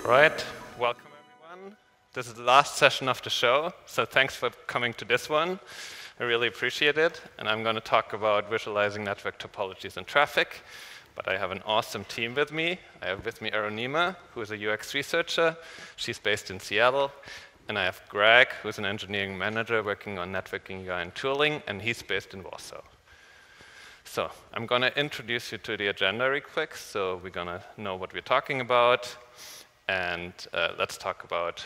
All right, welcome everyone. This is the last session of the show, so thanks for coming to this one. I really appreciate it, and I'm going to talk about visualizing network topologies and traffic, but I have an awesome team with me. I have with me Arunima, who is a UX researcher. She's based in Seattle. And I have Greg, who's an engineering manager working on networking UI and tooling, and he's based in Warsaw. So I'm going to introduce you to the agenda real quick, so we're going to know what we're talking about. And let's talk about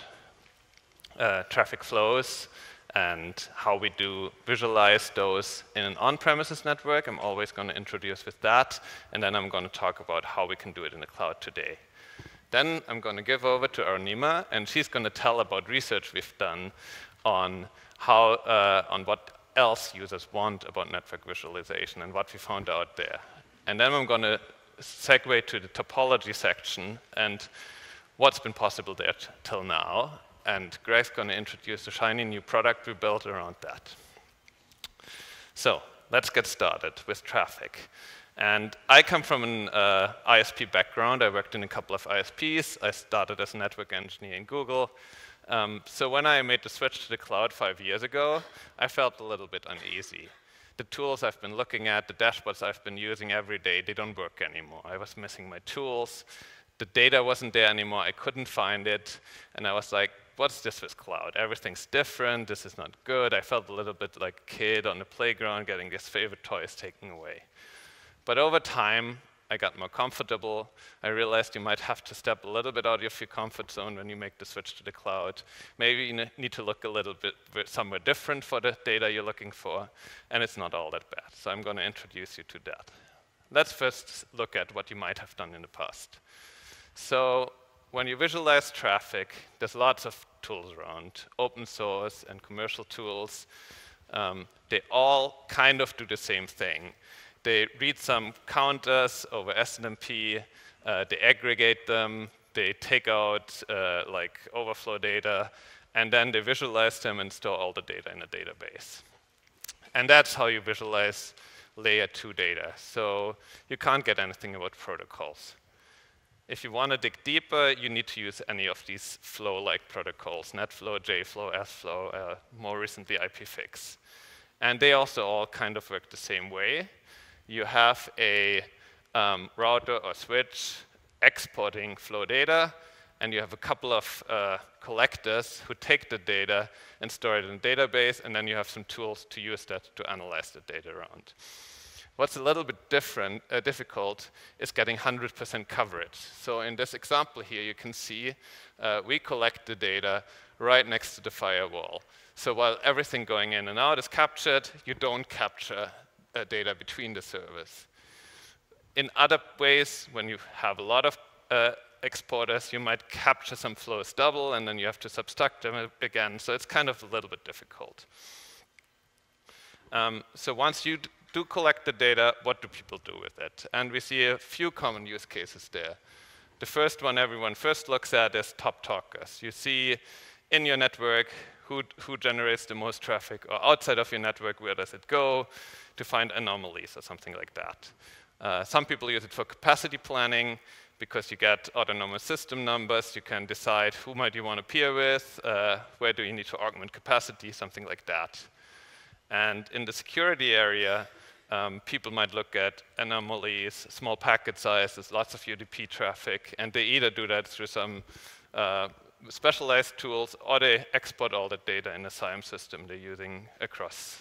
traffic flows and how we do visualize those in an on-premises network. I'm always going to introduce with that. And then I'm going to talk about how we can do it in the cloud today. Then I'm going to give over to Arunima, and she's going to tell about research we've done on how, on what else users want about network visualization and what we found out there. And then I'm going to segue to the topology section and what's been possible there till now. And Greg's going to introduce a shiny new product we built around that. So let's get started with traffic. And I come from an ISP background. I worked in a couple of ISPs. I started as a network engineer in Google. So when I made the switch to the cloud 5 years ago, I felt a little bit uneasy. The tools I've been looking at, the dashboards I've been using every day, they don't work anymore. I was missing my tools. The data wasn't there anymore. I couldn't find it. And I was like, what's this with cloud? Everything's different. This is not good. I felt a little bit like a kid on the playground getting his favorite toys taken away. But over time, I got more comfortable. I realized you might have to step a little bit out of your comfort zone when you make the switch to the cloud. Maybe you need to look a little bit somewhere different for the data you're looking for, and it's not all that bad. So I'm going to introduce you to that. Let's first look at what you might have done in the past. So when you visualize traffic, there's lots of tools around, open source and commercial tools. They all kind of do the same thing. They read some counters over SNMP, they aggregate them, they take out like overflow data, and then they visualize them and store all the data in a database. And that's how you visualize layer 2 data. So you can't get anything about protocols. If you want to dig deeper, you need to use any of these flow-like protocols, NetFlow, JFlow, SFlow, more recently IPFix. And they also all kind of work the same way. You have a router or switch exporting flow data, and you have a couple of collectors who take the data and store it in a database, and then you have some tools to use that to analyze the data around. What's a little bit difficult is getting 100% coverage. So in this example here, you can see we collect the data right next to the firewall. So while everything going in and out is captured, you don't capture data between the servers. In other ways, when you have a lot of exporters, you might capture some flows double, and then you have to subtract them again. So it's kind of a little bit difficult. So once you do collect the data, what do people do with it? And we see a few common use cases there. The first one everyone first looks at is top talkers. You see in your network who generates the most traffic, or outside of your network, where does it go, to find anomalies or something like that. Some people use it for capacity planning, because you get autonomous system numbers. You can decide who might you want to peer with, where do you need to augment capacity, something like that. And in the security area, people might look at anomalies, small packet sizes, lots of UDP traffic, and they either do that through some specialized tools, or they export all the data in a SIAM system they're using across.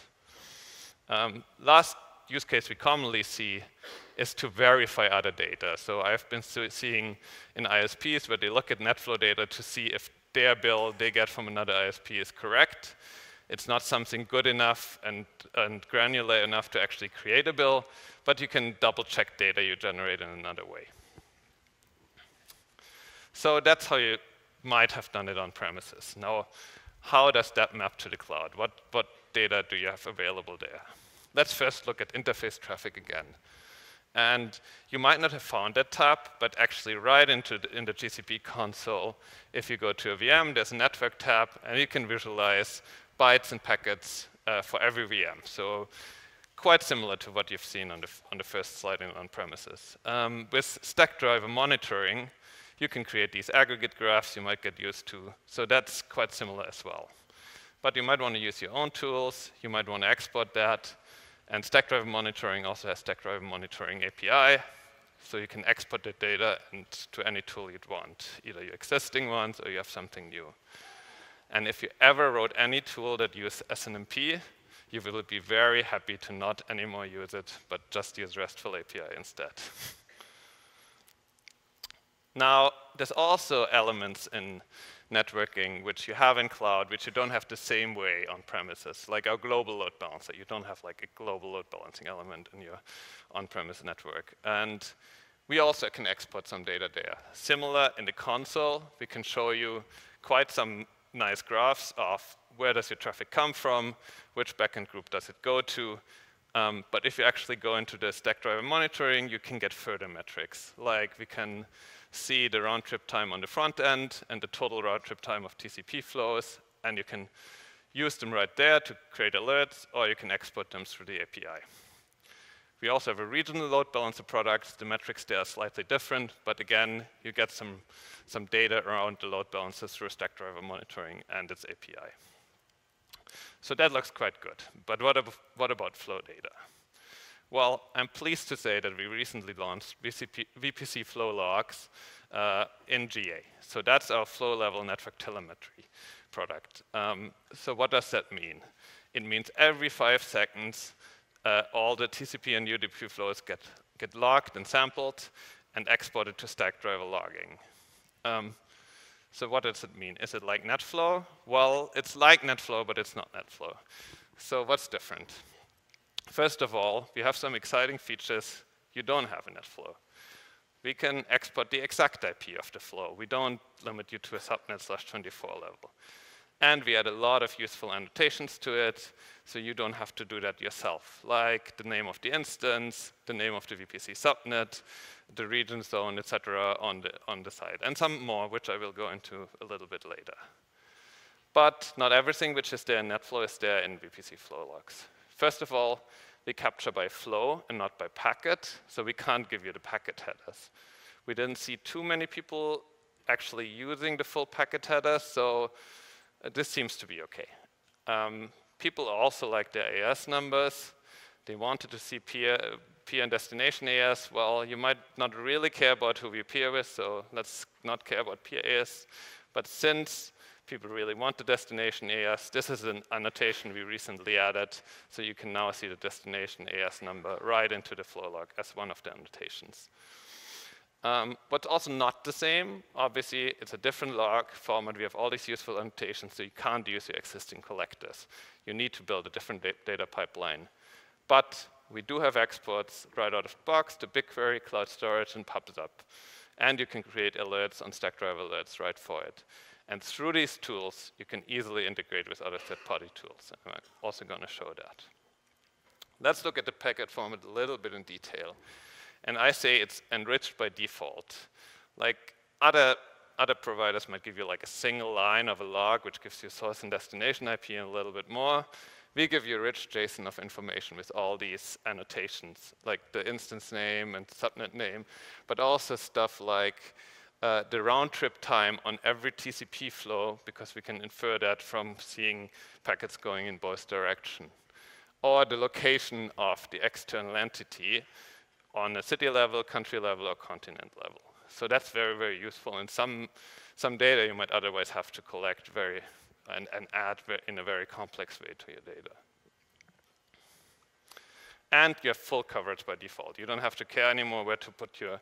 Last use case we commonly see is to verify other data. So I've been seeing in ISPs where they look at NetFlow data to see if their bill they get from another ISP is correct. It's not something good enough and granular enough to actually create a bill, but you can double check data you generate in another way. So that's how you might have done it on premises. Now, how does that map to the cloud? What data do you have available there? Let's first look at interface traffic again. And you might not have found that tab, but actually right in the GCP console, if you go to a VM, there's a network tab, and you can visualize bytes and packets for every VM. So quite similar to what you've seen on the first slide on premises. With stack driver monitoring, You can create these aggregate graphs you might get used to. So that's quite similar as well. But you might want to use your own tools. You might want to export that. And Stackdriver Monitoring also has Stackdriver Monitoring API. So you can export the data and to any tool you'd want, either your existing ones or you have something new. And if you ever wrote any tool that uses SNMP, you will be very happy to not anymore use it, but just use RESTful API instead. Now, there's also elements in networking which you have in cloud, which you don't have the same way on premises, like our global load balancer. You don't have like a global load balancing element in your on-premise network. And we also can export some data there. Similar in the console, we can show you quite some nice graphs of where does your traffic come from, which backend group does it go to. But if you actually go into the Stackdriver Monitoring, you can get further metrics. Like we can see the round trip time on the front end and the total round trip time of TCP flows, and you can use them right there to create alerts, or you can export them through the API. We also have a regional load balancer product. The metrics there are slightly different, but again, you get some data around the load balancers through Stackdriver Monitoring and its API. So that looks quite good. But what about flow data? Well, I'm pleased to say that we recently launched VPC flow logs in GA. So that's our flow level network telemetry product. So what does that mean? It means every 5 seconds, all the TCP and UDP flows get logged and sampled and exported to Stackdriver logging. So what does it mean? Is it like NetFlow? Well, it's like NetFlow, but it's not NetFlow. So what's different? First of all, we have some exciting features you don't have in NetFlow. We can export the exact IP of the flow. We don't limit you to a subnet/24 level. And we add a lot of useful annotations to it, so you don't have to do that yourself, like the name of the instance, the name of the VPC subnet, the region zone, etc. on the side, and some more, which I will go into a little bit later. But not everything which is there in NetFlow is there in VPC flow logs. First of all, we capture by flow and not by packet, so we can't give you the packet headers. We didn't see too many people actually using the full packet headers, so this seems to be okay. People also like their AS numbers. They wanted to see peer and destination AS. Well, you might not really care about who we peer with, so let's not care about peer AS. But since people really want the destination AS, this is an annotation we recently added, so you can now see the destination AS number right into the flow log as one of the annotations. What's also not the same, obviously, it's a different log format. We have all these useful annotations, so you can't use your existing collectors. You need to build a different data pipeline. But we do have exports right out of the box to BigQuery, Cloud Storage, and PubSub. And you can create alerts on Stackdriver alerts right for it. And through these tools, you can easily integrate with other third-party tools. And I'm also going to show that. Let's look at the packet format a little bit in detail. And I say it's enriched by default. Like other providers might give you like a single line of a log, which gives you source and destination IP and a little bit more. We give you a rich JSON of information with all these annotations, like the instance name and subnet name, but also stuff like the round trip time on every TCP flow, because we can infer that from seeing packets going in both directions, or the location of the external entity on a city level, country level, or continent level. So that's very, very useful. And some data you might otherwise have to collect and add in a very complex way to your data. And you have full coverage by default. You don't have to care anymore where to put your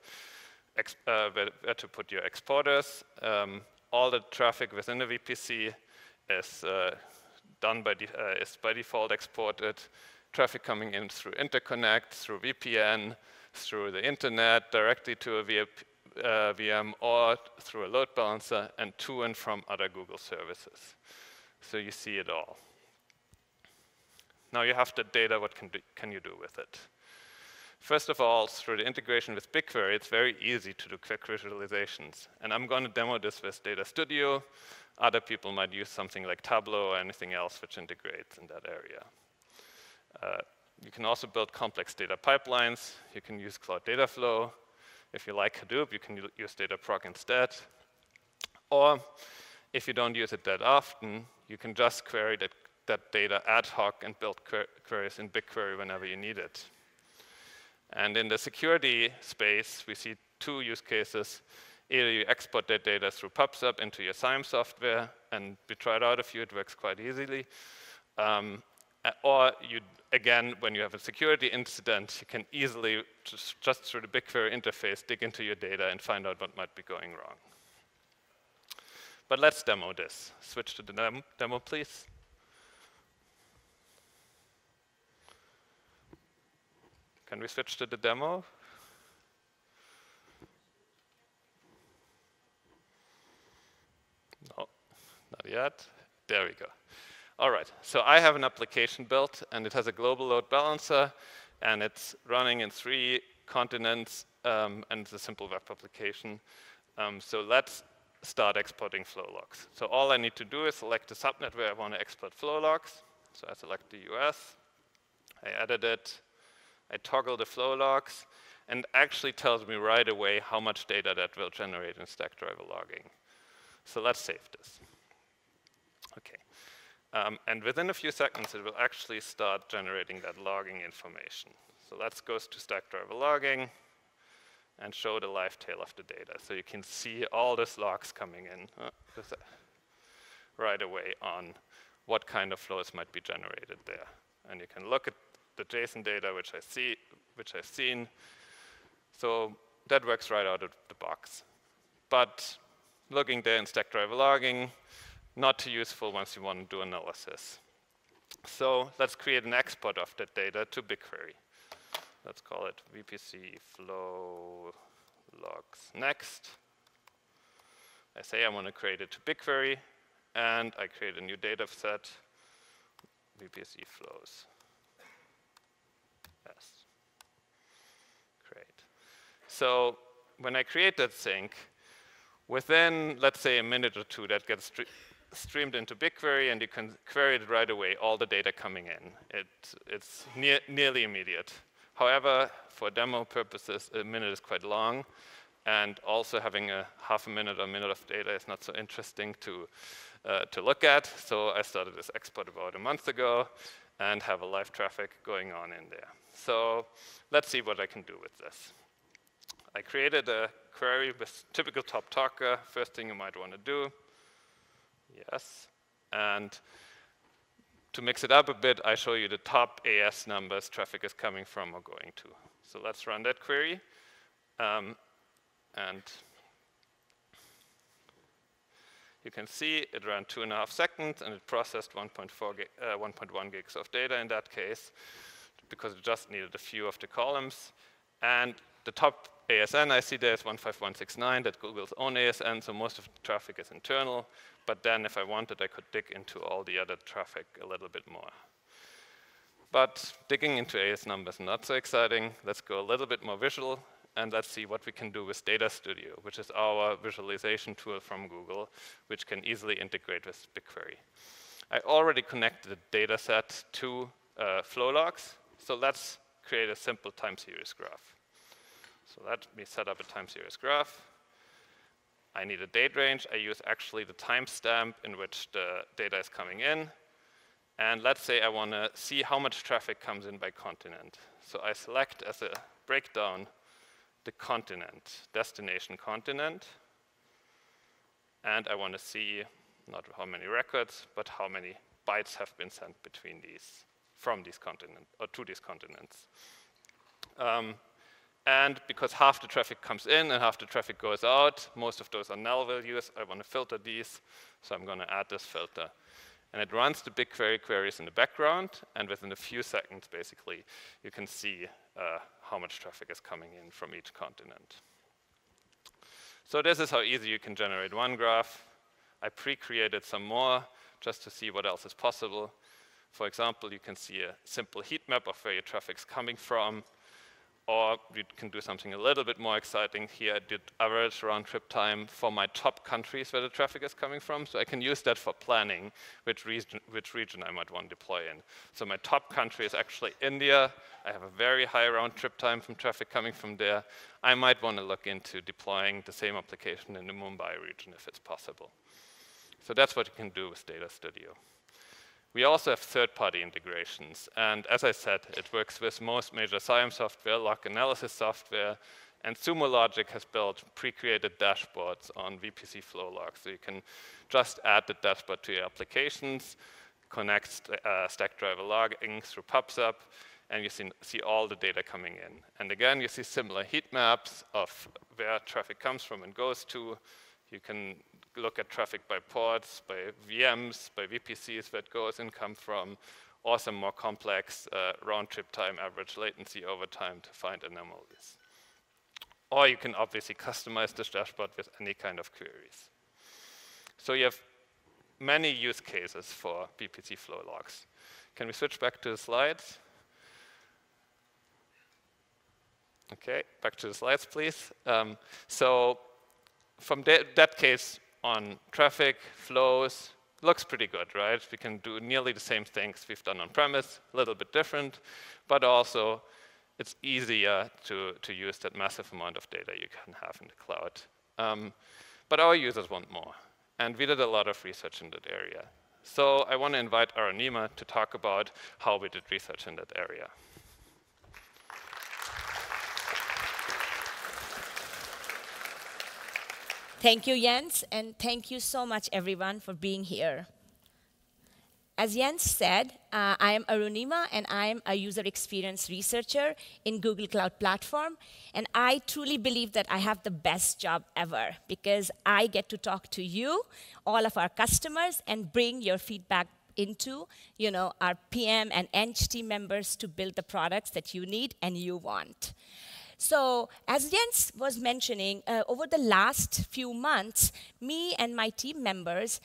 exporters. All the traffic within the VPC is by default exported. Traffic coming in through interconnect, through VPN, through the internet, directly to a VM, or through a load balancer, and to and from other Google services. So you see it all. Now you have the data, what can you do with it? First of all, through the integration with BigQuery, it's very easy to do quick visualizations. And I'm going to demo this with Data Studio. Other people might use something like Tableau or anything else which integrates in that area. You can also build complex data pipelines. You can use Cloud Dataflow. If you like Hadoop, you can use Dataproc instead. Or if you don't use it that often, you can just query that data ad hoc and build queries in BigQuery whenever you need it. And in the security space, we see two use cases. Either you export that data through PubSub into your SIEM software, and we tried out a few, it works quite easily. Or you, again, when you have a security incident, you can easily, just through the BigQuery interface, dig into your data and find out what might be going wrong. But let's demo this. Switch to the demo, please. Can we switch to the demo? No, not yet. There we go. All right, so I have an application built, and it has a global load balancer, and it's running in 3 continents, and it's a simple web application. So let's start exporting flow logs. So all I need to do is select the subnet where I want to export flow logs. So I select the US, I edit it, I toggle the flow logs, and actually tells me right away how much data that will generate in Stackdriver logging. So let's save this. Okay. And within a few seconds, it will actually start generating that logging information. So let's go to Stackdriver logging and show the live tail of the data. So you can see all these logs coming in right away on what kind of flows might be generated there. And you can look at the JSON data, which I've seen. So that works right out of the box. But looking there in Stackdriver logging, not too useful once you want to do analysis. So let's create an export of that data to BigQuery. Let's call it VPC flow logs next. I say I want to create it to BigQuery, and I create a new data set, VPC flows. Yes. Great. So when I create that sync, within, let's say, a minute or two, that gets streamed into BigQuery, and you can query it right away, all the data coming in. It's nearly immediate. However, for demo purposes, a minute is quite long, and also having a half a minute or a minute of data is not so interesting to look at. So I started this export about a month ago, and have a live traffic going on in there. So let's see what I can do with this. I created a query with typical top talker, first thing you might want to do. Yes. And to mix it up a bit, I show you the top AS numbers traffic is coming from or going to. So let's run that query. And you can see it ran 2.5 seconds, and it processed 1.1 gigs of data in that case, because it just needed a few of the columns. And the top ASN I see there is 15169, that's Google's own ASN, so most of the traffic is internal. But then if I wanted, I could dig into all the other traffic a little bit more. But digging into AS numbers is not so exciting. Let's go a little bit more visual, and let's see what we can do with Data Studio, which is our visualization tool from Google, which can easily integrate with BigQuery. I already connected the data set to flow logs, so let's create a simple time series graph. So let me set up a time series graph. I need a date range. I use actually the timestamp in which the data is coming in. And let's say I want to see how much traffic comes in by continent. So I select as a breakdown the continent, destination continent. And I want to see not how many records, but how many bytes have been sent between these, from these continents, or to these continents. And because half the traffic comes in and half the traffic goes out, most of those are null values, I want to filter these, so I'm going to add this filter. And it runs the BigQuery queries in the background, and within a few seconds, basically, you can see how much traffic is coming in from each continent. So this is how easy you can generate one graph. I pre-created some more just to see what else is possible. For example, you can see a simple heat map of where your traffic is coming from. Or we can do something a little bit more exciting here. I did average round trip time for my top countries where the traffic is coming from. So I can use that for planning which region I might want to deploy in. So my top country is actually India. I have a very high round trip time from traffic coming from there. I might want to look into deploying the same application in the Mumbai region if it's possible. So that's what you can do with Data Studio. We also have third-party integrations, and as I said, it works with most major SIAM software, log analysis software, and Sumo Logic has built pre-created dashboards on VPC flow logs, so you can just add the dashboard to your applications, connect Stackdriver logging through PubSub, and you see all the data coming in. And again, you see similar heat maps of where traffic comes from and goes to. You can look at traffic by ports, by VMs, by VPCs where it goes and come from, or some more complex round trip time, average latency over time to find anomalies. Or you can obviously customize this dashboard with any kind of queries. So you have many use cases for VPC flow logs. Can we switch back to the slides? Okay, back to the slides, please. So from that case on traffic, flows, looks pretty good, right? We can do nearly the same things we've done on-premise, a little bit different, but also it's easier to use that massive amount of data you can have in the cloud. But our users want more, and we did a lot of research in that area. So I want to invite Arunima to talk about how we did research in that area. Thank you, Jens, and thank you so much, everyone, for being here. As Jens said, I am Arunima, and I am a user experience researcher in Google Cloud Platform. And I truly believe that I have the best job ever, because I get to talk to you, all of our customers, and bring your feedback into our PM and Eng team members to build the products that you need and you want. So as Jens was mentioning, over the last few months, me and my team members,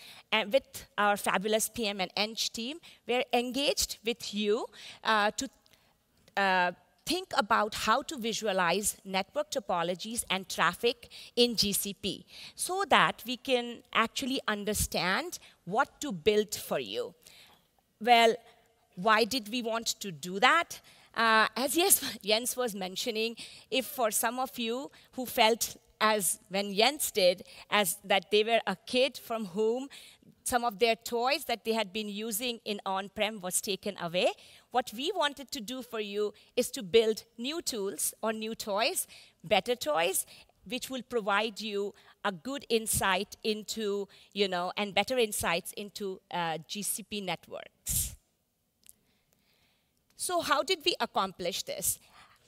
with our fabulous PM and Eng team, were engaged with you to think about how to visualize network topologies and traffic in GCP so that we can actually understand what to build for you. Well, why did we want to do that? As Jens was mentioning, if for some of you who felt as when Jens did, as that they were a kid from whom some of their toys that they had been using in on-prem was taken away, what we wanted to do for you is to build new tools or new toys, better toys, which will provide you a good insight into, and better insights into GCP networks. So how did we accomplish this?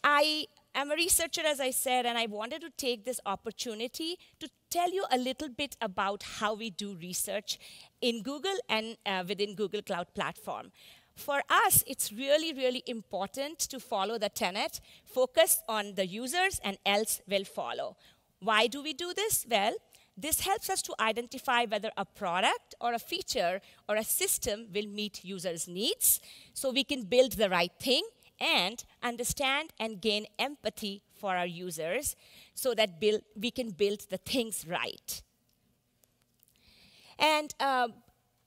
I am a researcher, as I said, and I wanted to take this opportunity to tell you a little bit about how we do research in Google and within Google Cloud Platform. For us, it's really, really important to follow the tenet, focus on the users, and else will follow. Why do we do this? Well, this helps us to identify whether a product or a feature or a system will meet users' needs, so we can build the right thing and understand and gain empathy for our users so that we can build the things right. And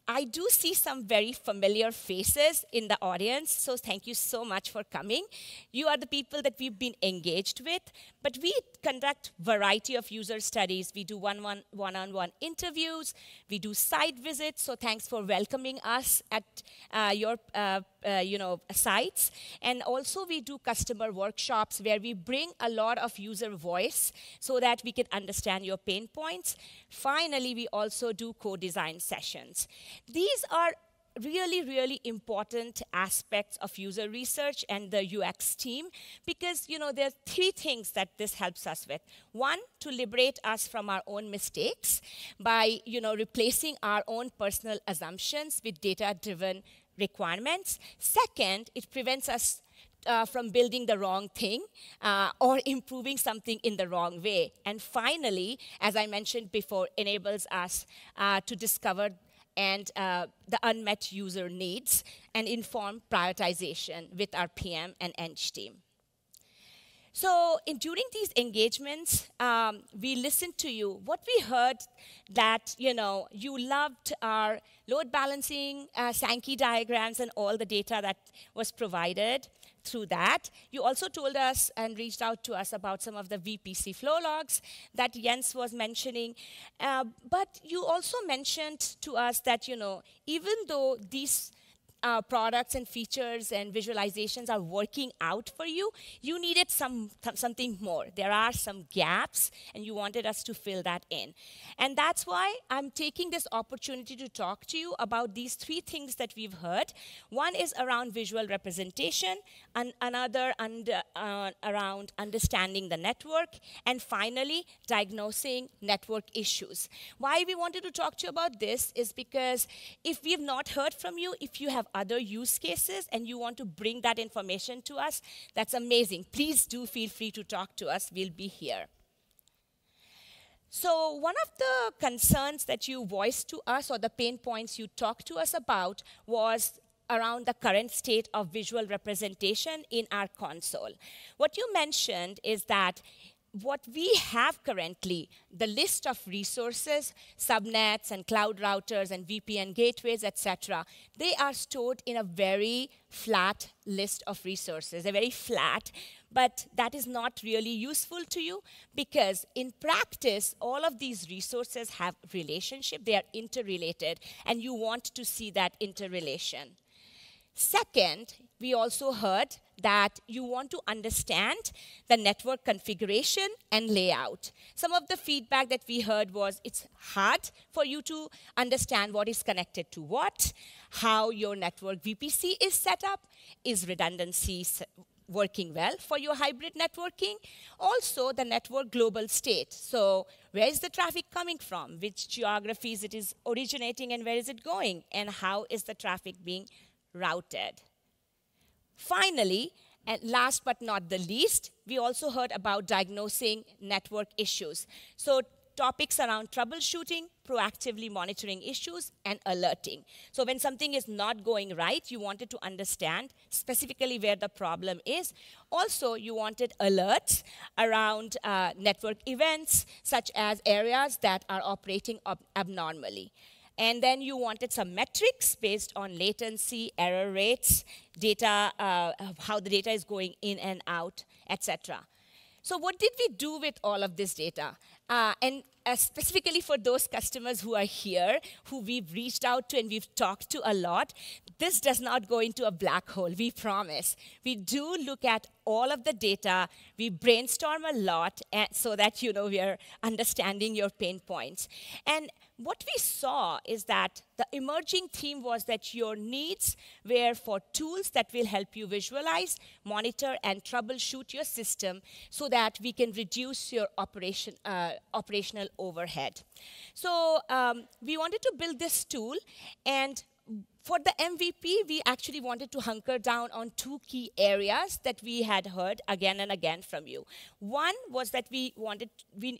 I do see some very familiar faces in the audience, so thank you so much for coming. You are the people that we've been engaged with, but we conduct a variety of user studies. We do one-on-one interviews, we do site visits, so thanks for welcoming us at your sites. And also we do customer workshops where we bring a lot of user voice so that we can understand your pain points. Finally, we also do co-design sessions. These are really, really important aspects of user research and the UX team because, there are three things that this helps us with. One, to liberate us from our own mistakes by, replacing our own personal assumptions with data-driven requirements. Second, it prevents us from building the wrong thing or improving something in the wrong way. And finally, as I mentioned before, enables us to discover and the unmet user needs and inform prioritization with our PM and Eng team. So during these engagements, we listened to you. What we heard that, you loved our load balancing, Sankey diagrams, and all the data that was provided through that. You also told us and reached out to us about some of the VPC flow logs that Jens was mentioning. But you also mentioned to us that, even though these products and features and visualizations are working out for you, you needed something more. There are some gaps, and you wanted us to fill that in. And that's why I'm taking this opportunity to talk to you about these 3 things that we've heard. One is around visual representation, and another around understanding the network, and finally, diagnosing network issues. Why we wanted to talk to you about this is because if we've not heard from you, if you have other use cases and you want to bring that information to us, that's amazing. Please do feel free to talk to us. We'll be here. So one of the concerns that you voiced to us, or the pain points you talked to us about, was around the current state of visual representation in our console. What you mentioned is that what we have currently, the list of resources, subnets and cloud routers and VPN gateways, etc., they are stored in a very flat list of resources. They're very flat, but that is not really useful to you because in practice, all of these resources have relationship. They are interrelated, and you want to see that interrelation. Second, we also heard that you want to understand the network configuration and layout. Some of the feedback that we heard was it's hard for you to understand what is connected to what, how your network VPC is set up, is redundancy working well for your hybrid networking. Also, the network global state. So where is the traffic coming from? Which geographies it is originating and where is it going? And how is the traffic being routed? Finally, and last but not the least, we also heard about diagnosing network issues. So topics around troubleshooting, proactively monitoring issues, and alerting. So when something is not going right, you wanted to understand specifically where the problem is. Also, you wanted alerts around network events, such as areas that are operating abnormally. And then you wanted some metrics based on latency, error rates, data, how the data is going in and out, etc. So what did we do with all of this data? And specifically for those customers who are here, who we've reached out to and we've talked to a lot, this does not go into a black hole, we promise. We do look at all of the data. We brainstorm a lot so that we are understanding your pain points. And what we saw is that the emerging theme was that your needs were for tools that will help you visualize, monitor, and troubleshoot your system so that we can reduce your operational overhead. So we wanted to build this tool, and for the MVP, we actually wanted to hunker down on 2 key areas that we had heard again and again from you. One was that we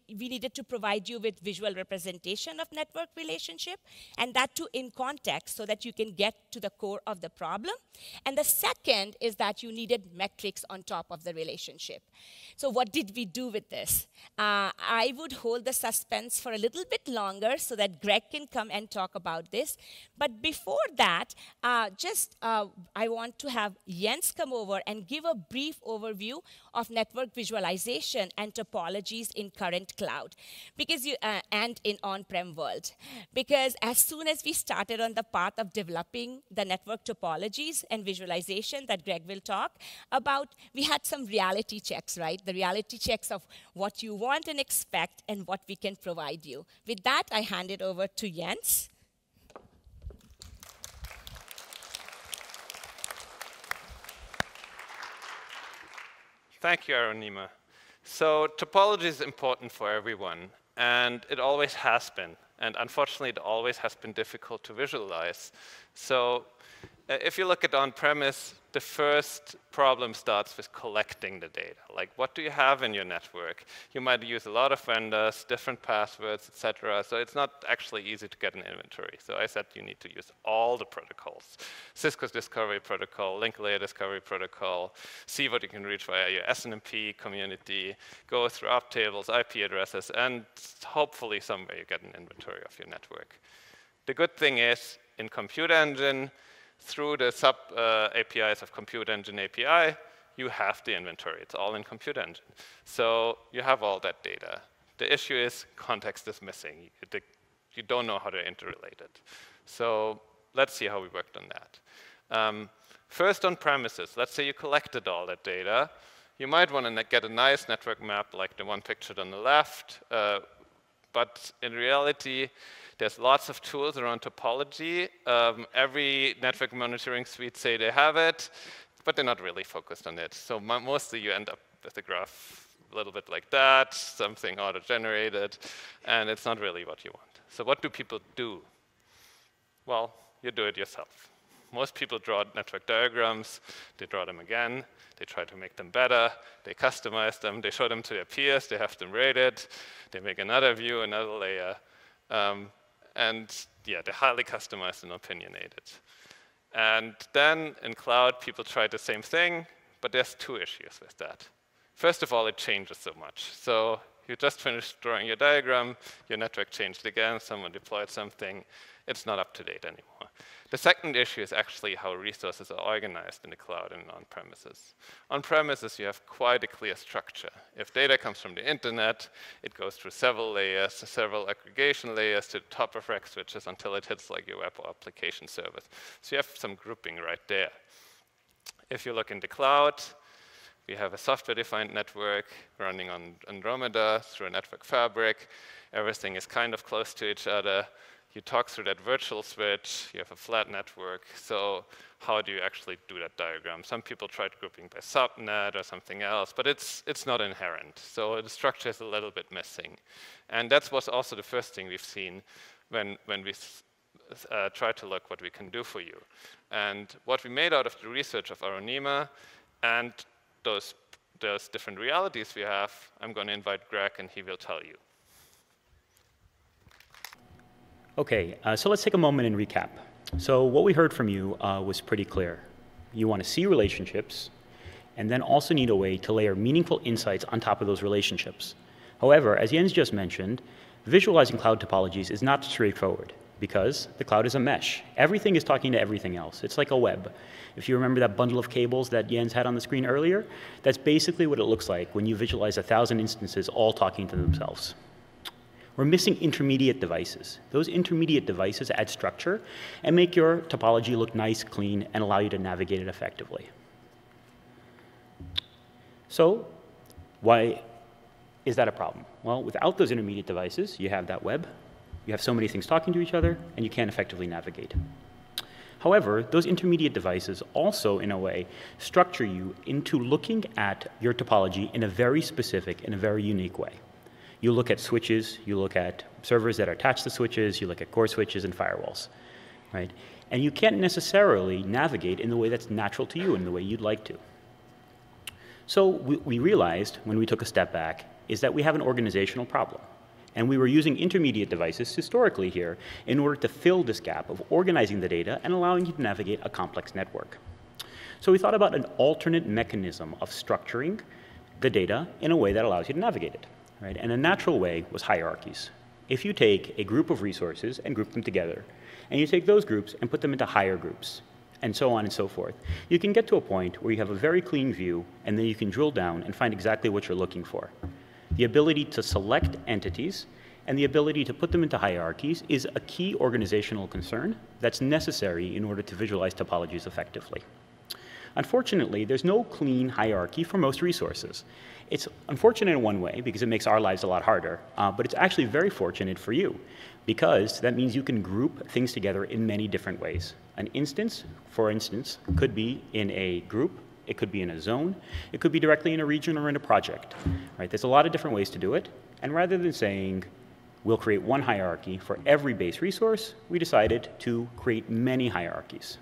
needed to provide you with visual representation of network relationship, and that too in context so that you can get to the core of the problem. And the second is that you needed metrics on top of the relationship. So what did we do with this? I would hold the suspense for a little bit longer so that Greg can come and talk about this. But before that, I want to have Jens come over and give a brief overview of network visualization and topologies in current cloud and in on-prem world. Because as soon as we started on the path of developing the network topologies and visualization that Greg will talk about, we had some reality checks, right? The reality checks of what you want and expect and what we can provide you. With that, I hand it over to Jens. Thank you, Arunima. So topology is important for everyone, and it always has been. And unfortunately, it always has been difficult to visualize. So If you look at on-premise, the first problem starts with collecting the data. Like, what do you have in your network? You might use a lot of vendors, different passwords, etc. So it's not actually easy to get an inventory. So I said you need to use all the protocols. Cisco's discovery protocol, link layer discovery protocol, see what you can reach via your SNMP community, go through op tables, IP addresses, and hopefully somewhere you get an inventory of your network. The good thing is, in Compute Engine, through the sub APIs of Compute Engine API, you have the inventory. It's all in Compute Engine. So you have all that data. The issue is context is missing. You don't know how they're interrelated. So let's see how we worked on that. First, on premises. Let's say you collected all that data. You might want to get a nice network map like the one pictured on the left. But in reality, there's lots of tools around topology. Every network monitoring suite say they have it, but they're not really focused on it. So mostly you end up with a graph a little bit like that, something auto-generated, and it's not really what you want. So what do people do? Well, you do it yourself. Most people draw network diagrams, they draw them again, they try to make them better, they customize them, they show them to their peers, they have them rated, they make another view, another layer. And yeah, they're highly customized and opinionated. And then in cloud, people try the same thing, but there's two issues with that. First of all, it changes so much. So you just finished drawing your diagram, your network changed again, someone deployed something, it's not up to date anymore. The second issue is actually how resources are organized in the cloud and on-premises. On-premises, you have quite a clear structure. If data comes from the internet, it goes through several layers, several aggregation layers to the top of rack switches until it hits like your web or application service. So you have some grouping right there. If you look in the cloud, we have a software-defined network running on Andromeda through a network fabric. Everything is kind of close to each other. You talk through that virtual switch, you have a flat network, so how do you actually do that diagram? Some people tried grouping by subnet or something else, but it's not inherent, so the structure is a little bit missing. And that was also the first thing we've seen when we tried to look what we can do for you. And what we made out of the research of Arunima and those different realities we have, I'm going to invite Greg and he will tell you. Okay, so let's take a moment and recap. So what we heard from you was pretty clear. You want to see relationships, and then also need a way to layer meaningful insights on top of those relationships. However, as Jens just mentioned, visualizing cloud topologies is not straightforward because the cloud is a mesh. Everything is talking to everything else. It's like a web. If you remember that bundle of cables that Jens had on the screen earlier, that's basically what it looks like when you visualize 1,000 instances all talking to themselves. We're missing intermediate devices. Those intermediate devices add structure and make your topology look nice, clean, and allow you to navigate it effectively. So why is that a problem? Well, without those intermediate devices, you have that web, you have so many things talking to each other, and you can't effectively navigate. However, those intermediate devices also, in a way, structure you into looking at your topology in a very specific and a very unique way. You look at switches, you look at servers that are attached to switches, you look at core switches and firewalls, right? And you can't necessarily navigate in the way that's natural to you, in the way you'd like to. So we realized, when we took a step back, is that we have an organizational problem. And we were using intermediate devices historically here in order to fill this gap of organizing the data and allowing you to navigate a complex network. So we thought about an alternate mechanism of structuring the data in a way that allows you to navigate it. Right? And a natural way was hierarchies. If you take a group of resources and group them together, and you take those groups and put them into higher groups, and so on and so forth, you can get to a point where you have a very clean view, and then you can drill down and find exactly what you're looking for. The ability to select entities and the ability to put them into hierarchies is a key organizational concern that's necessary in order to visualize topologies effectively. Unfortunately, there's no clean hierarchy for most resources. It's unfortunate in one way because it makes our lives a lot harder, but it's actually very fortunate for you because that means you can group things together in many different ways. An instance, for instance, could be in a group, it could be in a zone, it could be directly in a region or in a project. Right? There's a lot of different ways to do it, and rather than saying we'll create one hierarchy for every base resource, we decided to create many hierarchies.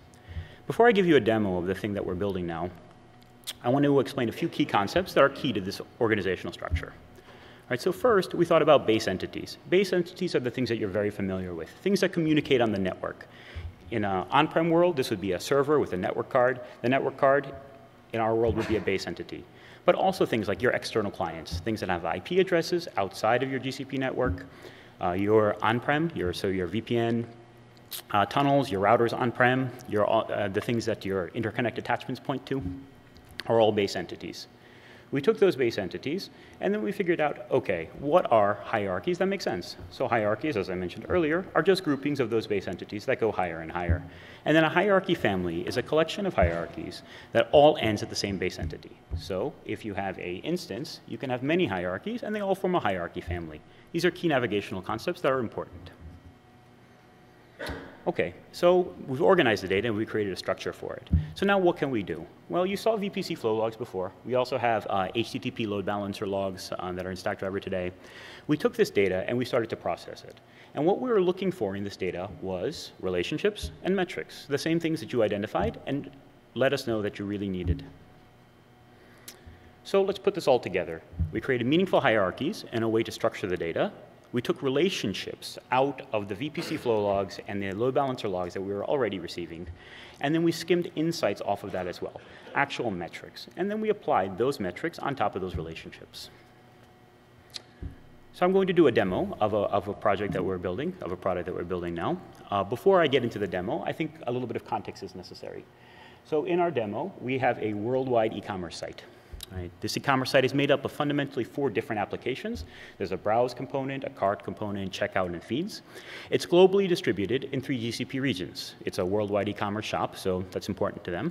Before I give you a demo of the thing that we're building now, I want to explain a few key concepts that are key to this organizational structure. All right, so first, we thought about base entities. Base entities are the things that you're very familiar with, things that communicate on the network. In an on-prem world, this would be a server with a network card. The network card in our world would be a base entity. But also things like your external clients, things that have IP addresses outside of your GCP network, your on-prem, so your VPN tunnels, your routers on-prem, the things that your interconnect attachments point to are all base entities. We took those base entities, and then we figured out, OK, what are hierarchies that make sense? So hierarchies, as I mentioned earlier, are just groupings of those base entities that go higher and higher. And then a hierarchy family is a collection of hierarchies that all ends at the same base entity. So if you have an instance, you can have many hierarchies, and they all form a hierarchy family. These are key navigational concepts that are important. OK, so we've organized the data, and we created a structure for it. So now what can we do? Well, you saw VPC flow logs before. We also have HTTP load balancer logs that are in Stackdriver today. We took this data, and we started to process it. And what we were looking for in this data was relationships and metrics, the same things that you identified and let us know that you really needed. So let's put this all together. We created meaningful hierarchies and a way to structure the data. We took relationships out of the VPC flow logs and the load balancer logs that we were already receiving. And then we skimmed insights off of that as well, actual metrics. And then we applied those metrics on top of those relationships. So I'm going to do a demo of a project that we're building, of a product that we're building now. Before I get into the demo, I think a little bit of context is necessary. So in our demo, we have a worldwide e-commerce site. Right. This e-commerce site is made up of fundamentally 4 different applications. There's a browse component, a cart component, checkout, and feeds. It's globally distributed in 3 GCP regions. It's a worldwide e-commerce shop, so that's important to them.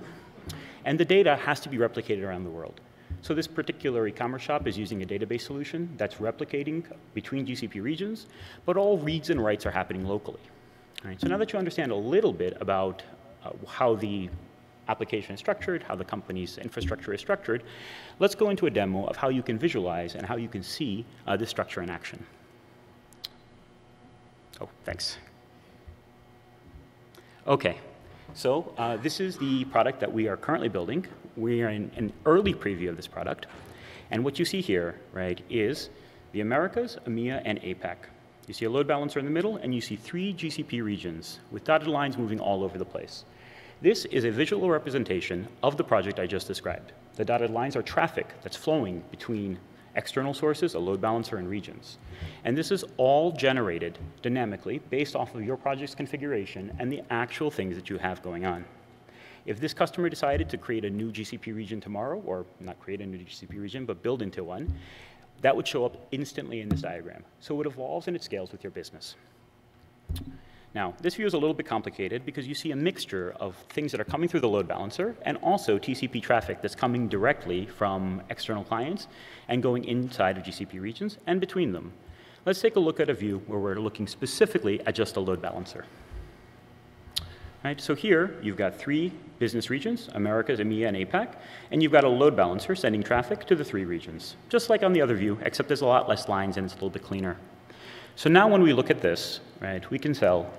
And the data has to be replicated around the world. So this particular e-commerce shop is using a database solution that's replicating between GCP regions, but all reads and writes are happening locally. All right. So now that you understand a little bit about how the application is structured, how the company's infrastructure is structured, let's go into a demo of how you can visualize and how you can see this structure in action. Oh, thanks. OK, so this is the product that we are currently building. We are in an early preview of this product. And what you see here, right, is the Americas, EMEA, and APAC. You see a load balancer in the middle, and you see 3 GCP regions with dotted lines moving all over the place. This is a visual representation of the project I just described. The dotted lines are traffic that's flowing between external sources, a load balancer, and regions. And this is all generated dynamically based off of your project's configuration and the actual things that you have going on. If this customer decided to create a new GCP region tomorrow, or not create a new GCP region, but build into one, that would show up instantly in this diagram. So it evolves and it scales with your business. Now, this view is a little bit complicated because you see a mixture of things that are coming through the load balancer and also TCP traffic that's coming directly from external clients and going inside of GCP regions and between them. Let's take a look at a view where we're looking specifically at just a load balancer. Right, so here, you've got 3 business regions, Americas, EMEA, and APAC, and you've got a load balancer sending traffic to the 3 regions, just like on the other view, except there's a lot less lines and it's a little bit cleaner. So now when we look at this, right, we can tell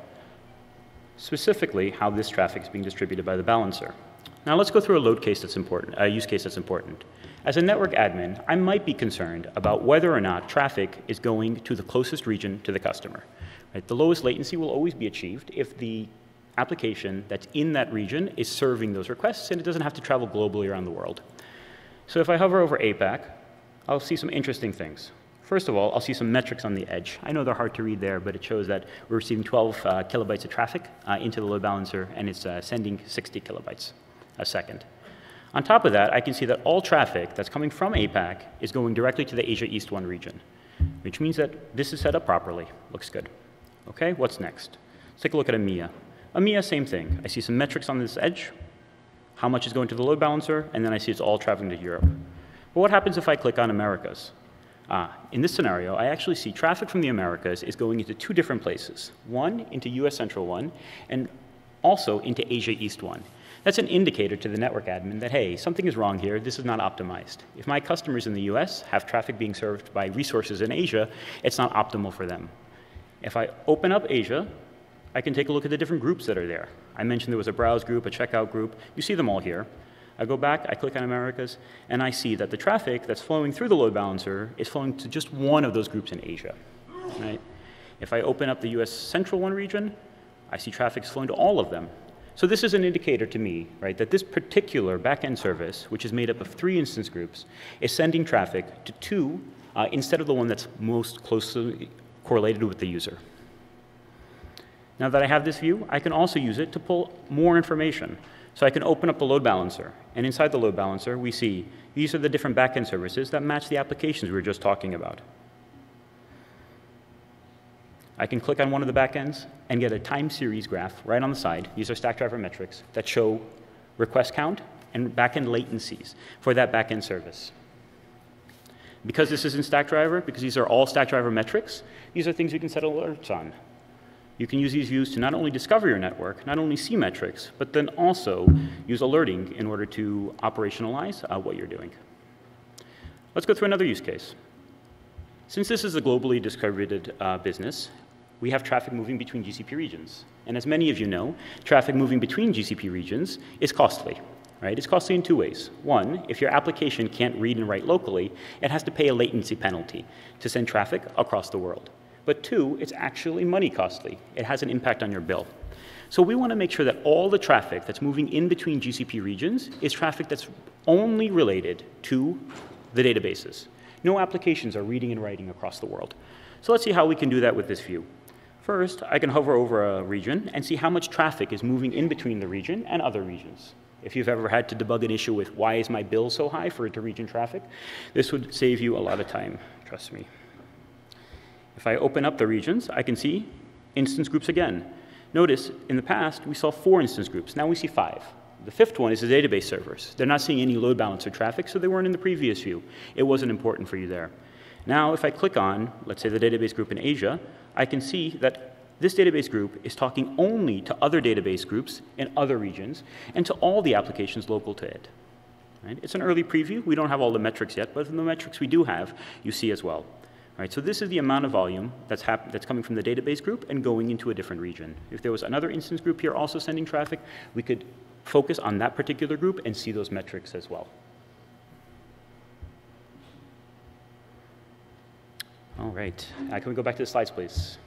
specifically how this traffic is being distributed by the balancer. Now let's go through a load case that's important, a use case that's important. As a network admin, I might be concerned about whether or not traffic is going to the closest region to the customer. Right? The lowest latency will always be achieved if the application that's in that region is serving those requests and it doesn't have to travel globally around the world. So if I hover over APAC, I'll see some interesting things. First of all, I'll see some metrics on the edge. I know they're hard to read there, but it shows that we're receiving 12 kilobytes of traffic into the load balancer, and it's sending 60 kilobytes a second. On top of that, I can see that all traffic that's coming from APAC is going directly to the Asia East 1 region, which means that this is set up properly. Looks good. OK, what's next? Let's take a look at EMEA. EMEA, same thing. I see some metrics on this edge, how much is going to the load balancer, and then I see it's all traveling to Europe. But what happens if I click on Americas? In this scenario, I actually see traffic from the Americas is going into 2 different places. One into US Central 1, and also into Asia East 1. That's an indicator to the network admin that, hey, something is wrong here. This is not optimized. If my customers in the US have traffic being served by resources in Asia, it's not optimal for them. If I open up Asia, I can take a look at the different groups that are there. I mentioned there was a browse group, a checkout group. You see them all here. I go back, I click on Americas, and I see that the traffic that's flowing through the load balancer is flowing to just one of those groups in Asia. Right? If I open up the US Central 1 region, I see traffic's flowing to all of them. So this is an indicator to me, right, that this particular backend service, which is made up of 3 instance groups, is sending traffic to 2 instead of the one that's most closely correlated with the user. Now that I have this view, I can also use it to pull more information. So I can open up the load balancer, and inside the load balancer, we see these are the different backend services that match the applications we were just talking about. I can click on one of the backends and get a time series graph right on the side. These are Stackdriver metrics that show request count and backend latencies for that backend service. Because this is in Stackdriver, because these are all Stackdriver metrics, these are things you can set alerts on. You can use these views to not only discover your network, not only see metrics, but then also use alerting in order to operationalize what you're doing. Let's go through another use case. Since this is a globally distributed business, we have traffic moving between GCP regions. And as many of you know, traffic moving between GCP regions is costly. Right? It's costly in 2 ways. One, if your application can't read and write locally, it has to pay a latency penalty to send traffic across the world. But 2, it's actually money costly. It has an impact on your bill. So we want to make sure that all the traffic that's moving in between GCP regions is traffic that's only related to the databases. No applications are reading and writing across the world. So let's see how we can do that with this view. First, I can hover over a region and see how much traffic is moving in between the region and other regions. If you've ever had to debug an issue with why is my bill so high for inter-region traffic, this would save you a lot of time, trust me. If I open up the regions, I can see instance groups again. Notice, in the past, we saw 4 instance groups. Now we see 5. The 5th one is the database servers. They're not seeing any load balancer traffic, so they weren't in the previous view. It wasn't important for you there. Now, if I click on, let's say, the database group in Asia, I can see that this database group is talking only to other database groups in other regions and to all the applications local to it. Right? It's an early preview. We don't have all the metrics yet, but the metrics we do have, you see as well. Right, so this is the amount of volume that's coming from the database group and going into a different region. If there was another instance group here also sending traffic, we could focus on that particular group and see those metrics as well. All right, can we go back to the slides, please?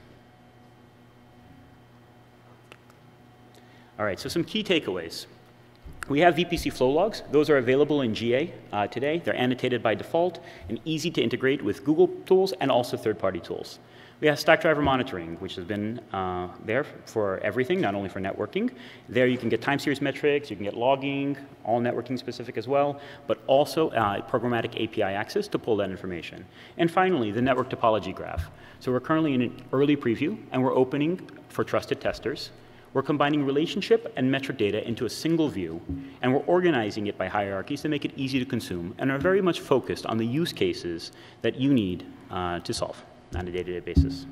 All right, so some key takeaways. We have VPC flow logs. Those are available in GA today. They're annotated by default and easy to integrate with Google tools and also third-party tools. We have Stackdriver monitoring, which has been there for everything, not only for networking. There you can get time series metrics, you can get logging, all networking specific as well, but also programmatic API access to pull that information. And finally, the network topology graph. So we're currently in an early preview, and we're opening for trusted testers. We're combining relationship and metric data into a single view, and we're organizing it by hierarchies to make it easy to consume, and are very much focused on the use cases that you need to solve on a day-to-day basis.